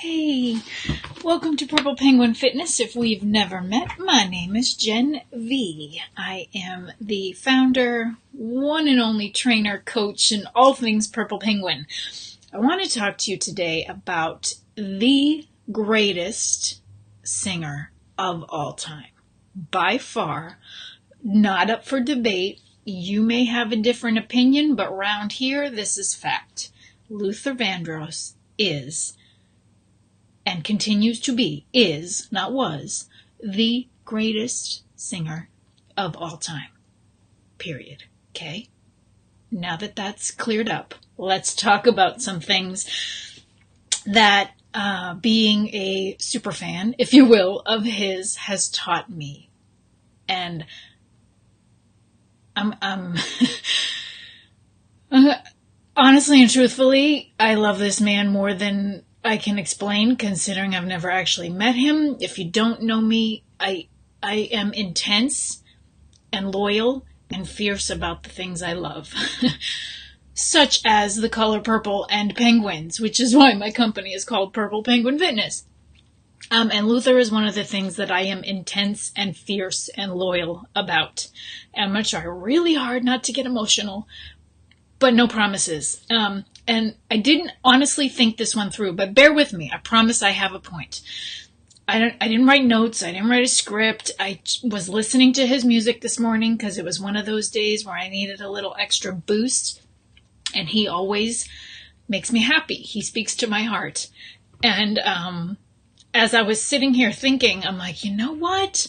Hey, welcome to Purple Penguin Fitness. If we've never met, my name is Jen V. I am the founder, one and only trainer, coach, and all things Purple Penguin. I want to talk to you today about the greatest singer of all time. By far, not up for debate. You may have a different opinion, but around here, this is fact. Luther Vandross is and continues to be, not was, the greatest singer of all time. Period. Okay? Now that that's cleared up, let's talk about some things that being a super fan, if you will, of his has taught me. And I'm honestly and truthfully, I love this man more than I can explain, considering I've never actually met him. If you don't know me, I am intense and loyal and fierce about the things I love, such as the color purple and penguins, which is why my company is called Purple Penguin Fitness. And Luther is one of the things that I am intense and fierce and loyal about. And I'm going to try really hard not to get emotional, but no promises. And I didn't honestly think this one through, but bear with me. I promise I have a point. I didn't write notes. I didn't write a script. I was listening to his music this morning because it was one of those days where I needed a little extra boost. And he always makes me happy. He speaks to my heart. And as I was sitting here thinking, I'm like, you know what?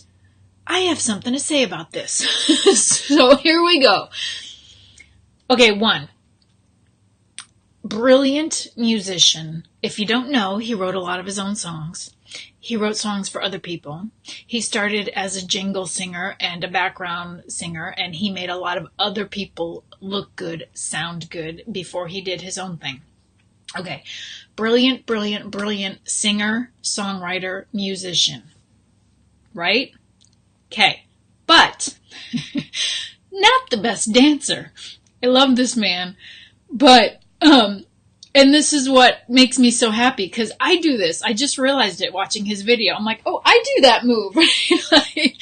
I have something to say about this. So here we go. Okay, 1. Brilliant musician. If you don't know, he wrote a lot of his own songs. He wrote songs for other people. He started as a jingle singer and a background singer, and he made a lot of other people look good, sound good before he did his own thing. Okay, brilliant, brilliant, brilliant singer, songwriter, musician. Right? Okay, but not the best dancer. I love this man, but and this is what makes me so happy, because I do this. I just realized it watching his video. I'm like, oh, I do that move. Like,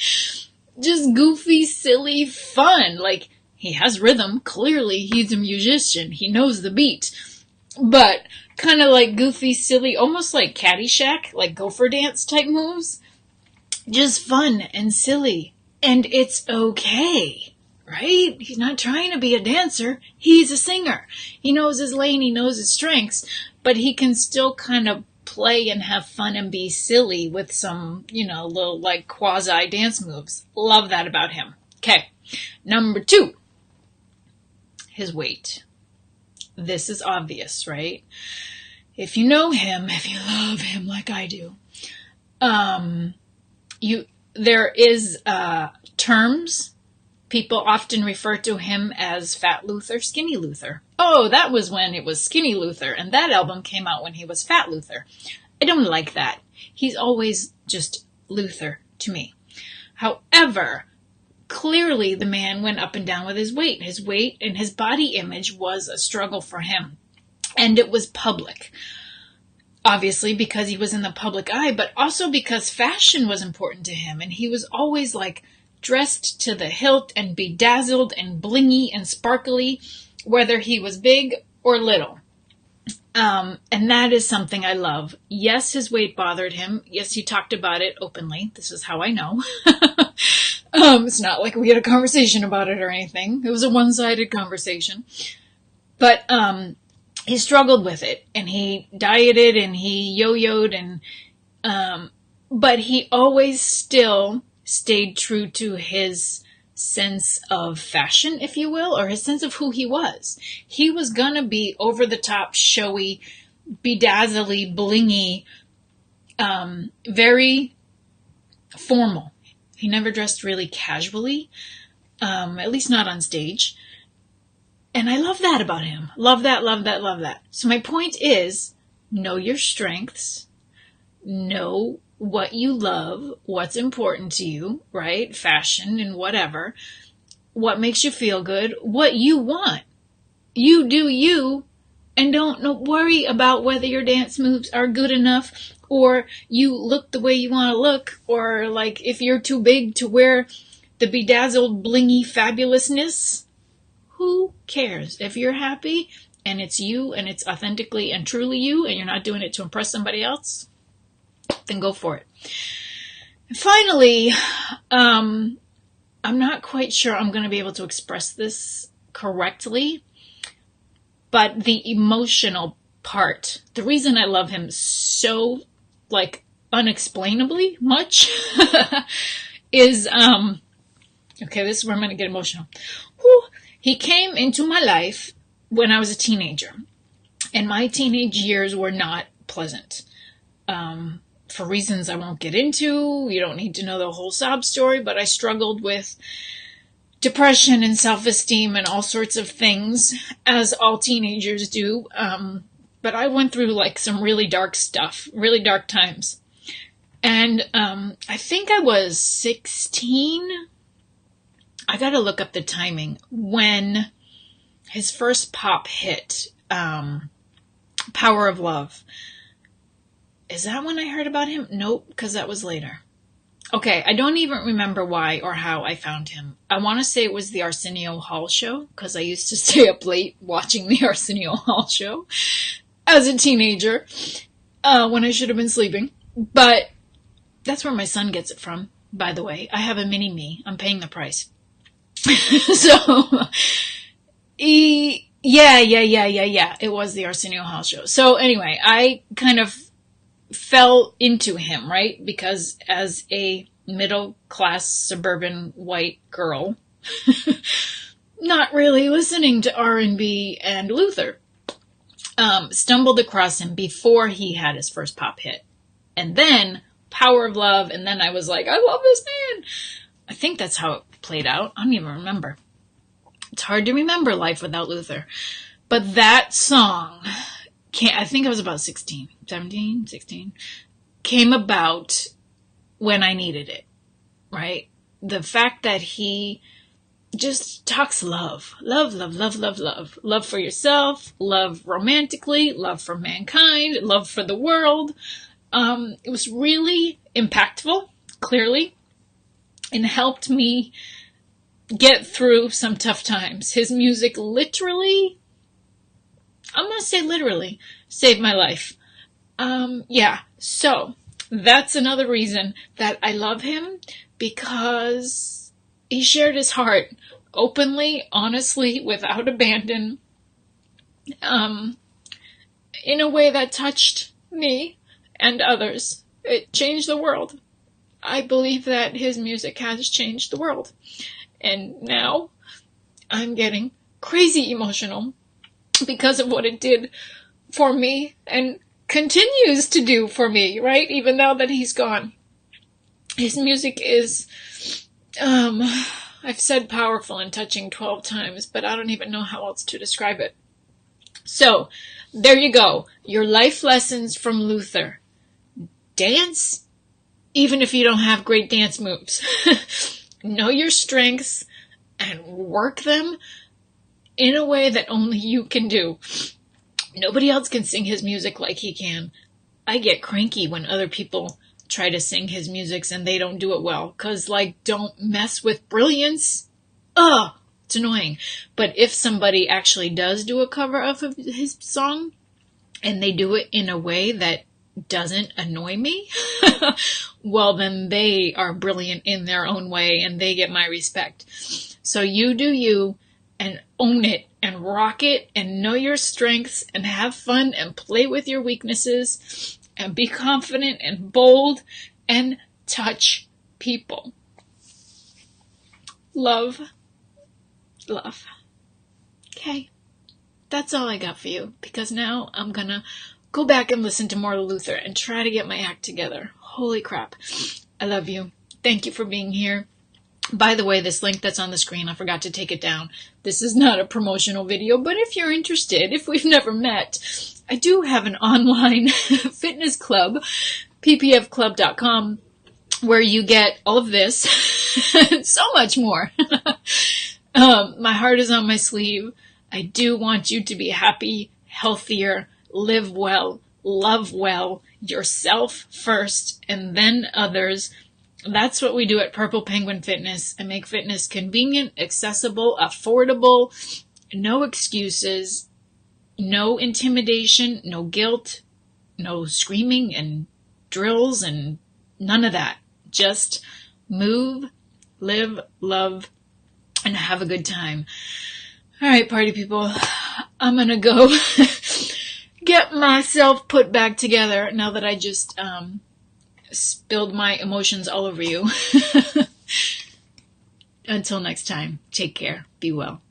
just goofy, silly fun. Like, he has rhythm. Clearly, he's a musician. He knows the beat. But kind of like goofy, silly, almost like Caddyshack, like gopher dance type moves. Just fun and silly. And it's okay. Right? He's not trying to be a dancer. He's a singer. He knows his lane. He knows his strengths. But he can still kind of play and have fun and be silly with some, little like quasi dance moves. Love that about him. Okay. Number 2. His weight. This is obvious, right? If you know him, if you love him like I do, there is terms. People often refer to him as Fat Luther, Skinny Luther. Oh, that was when it was Skinny Luther, and that album came out when he was Fat Luther. I don't like that. He's always just Luther to me. However, clearly the man went up and down with his weight. His weight and his body image was a struggle for him, and it was public. Obviously, because he was in the public eye, but also because fashion was important to him, and he was always like dressed to the hilt and bedazzled and blingy and sparkly, whether he was big or little. And that is something I love. Yes, his weight bothered him. Yes, he talked about it openly. This is how I know. It's not like we had a conversation about it or anything. It was a one-sided conversation. But he struggled with it, and he dieted and he yo-yoed, and but he always still stayed true to his sense of fashion, if you will, or his sense of who he was. He was gonna be over the top, showy, bedazzly, blingy, very formal. He never dressed really casually, at least not on stage. And I love that about him. Love that, love that, love that. So my point is, know your strengths, know what you love, what's important to you, right? Fashion and whatever. What makes you feel good, what you want. You do you, And don't worry about whether your dance moves are good enough, or you look the way you want to look, or like if you're too big to wear the bedazzled, blingy fabulousness. Who cares? If you're happy and it's you and it's authentically and truly you and you're not doing it to impress somebody else, then go for it. And finally, I'm not quite sure I'm going to be able to express this correctly, but the emotional part, the reason I love him so, like, unexplainably much is, okay, this is where I'm going to get emotional. Whew. He came into my life when I was a teenager, and my teenage years were not pleasant. For reasons I won't get into, you don't need to know the whole sob story, but I struggled with depression and self-esteem and all sorts of things, as all teenagers do. But I went through like some really dark stuff, really dark times. And I think I was 16. I gotta look up the timing when his first pop hit, Power of Love. Is that when I heard about him? Nope, because that was later. Okay, I don't even remember why or how I found him. I want to say it was the Arsenio Hall show, because I used to stay up late watching the Arsenio Hall show as a teenager, when I should have been sleeping. But that's where my son gets it from, by the way. I have a mini-me. I'm paying the price. So, yeah. It was the Arsenio Hall show. So anyway, I kind of fell into him, right? Because as a middle-class suburban white girl, not really listening to R&B and Luther, stumbled across him before he had his first pop hit. And then Power of Love, and then I was like, I love this man. I think that's how it played out. I don't even remember. It's hard to remember life without Luther. But that song, I think I was about 16, came about when I needed it, right? The fact that he just talks love for yourself, love romantically, love for mankind, love for the world. It was really impactful, clearly, and helped me get through some tough times. His music literally, I'm going to say literally, saved my life. So that's another reason that I love him, because he shared his heart openly, honestly, without abandon, in a way that touched me and others. It changed the world. I believe that his music has changed the world. And now I'm getting crazy emotional because of what it did for me and continues to do for me, right? Even now that he's gone. His music is, I've said powerful and touching 12 times, but I don't even know how else to describe it. So, there you go. Your life lessons from Luther. Dance, even if you don't have great dance moves. Know your strengths and work them in a way that only you can do. Nobody else can sing his music like he can. I get cranky when other people try to sing his music and they don't do it well. 'Cause, like, don't mess with brilliance. Ugh, it's annoying. But if somebody actually does do a cover of his song, and they do it in a way that doesn't annoy me, well, then they are brilliant in their own way and they get my respect. So you do you and own it and rock it and know your strengths and have fun and play with your weaknesses and be confident and bold and touch people. Love. Okay. That's all I got for you, because now I'm gonna go back and listen to more Luther and try to get my act together. Holy crap. I love you. Thank you for being here. By the way, this link that's on the screen, I forgot to take it down. This is not a promotional video, but if you're interested, if we've never met, I do have an online fitness club, ppfclub.com, where you get all of this and so much more. My heart is on my sleeve. I do want you to be happy, healthier, live well, love well, yourself first, and then others. That's what we do at Purple Penguin Fitness, and make fitness convenient, accessible, affordable, no excuses, no intimidation, no guilt, no screaming and drills and none of that. Just move, live, love, and have a good time. All right, party people, I'm going to go get myself put back together now that I just spilled my emotions all over you. Until next time, take care. Be well.